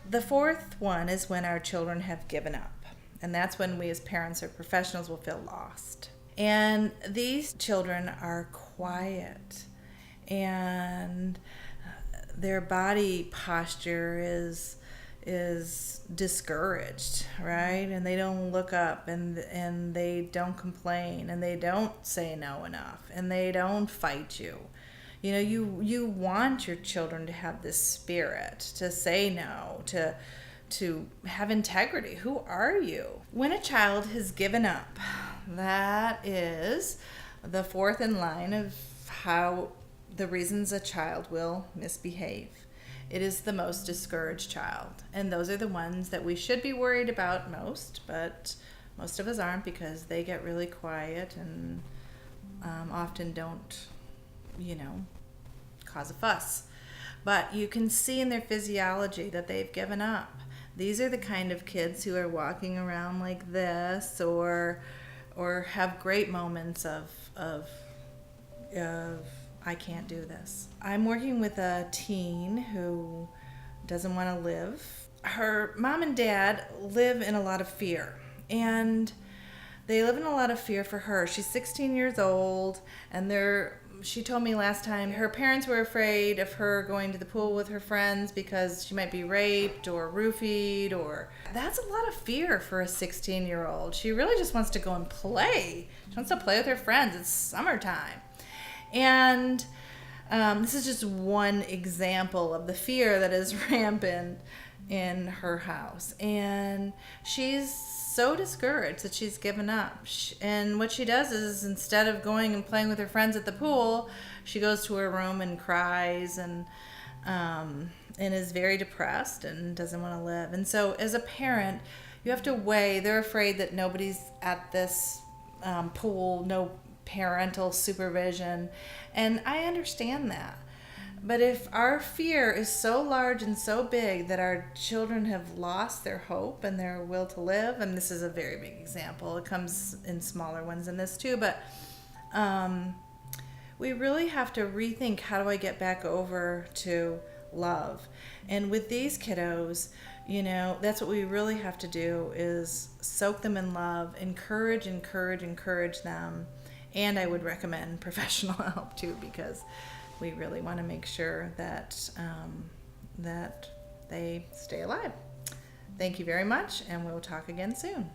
The fourth one is when our children have given up. And that's when we as parents or professionals will feel lost. And these children are quiet, and their body posture is discouraged, right? And they don't look up, and they don't complain, and they don't say no enough, and they don't fight you. You know, you want your children to have this spirit, to say no, to have integrity. Who are you? When a child has given up, that is the fourth in line of how the reasons a child will misbehave. It is the most discouraged child. And those are the ones that we should be worried about most, but most of us aren't, because they get really quiet and often don't, cause a fuss. But you can see in their physiology that they've given up. These are the kind of kids who are walking around like this, or have great moments of I can't do this. I'm working with a teen who doesn't want to live. Her mom and dad live in a lot of fear, and they live in a lot of fear for her. She's 16 years old, and she told me last time her parents were afraid of her going to the pool with her friends because she might be raped or roofied, or that's a lot of fear for a 16-year-old. She really just wants to go and play. She wants to play with her friends. It's summertime. And this is just one example of the fear that is rampant in her house. And she's so discouraged that she's given up. And what she does is, instead of going and playing with her friends at the pool, she goes to her room and cries and is very depressed and doesn't want to live. And so as a parent, you have to weigh, they're afraid that nobody's at this pool, no parental supervision. And I understand that. But if our fear is so large and so big that our children have lost their hope and their will to live, and this is a very big example, it comes in smaller ones than this too, but we really have to rethink, how do I get back over to love? And with these kiddos, that's what we really have to do, is soak them in love, encourage them. And I would recommend professional help too, because we really want to make sure that that they stay alive. Thank you very much, and we'll talk again soon.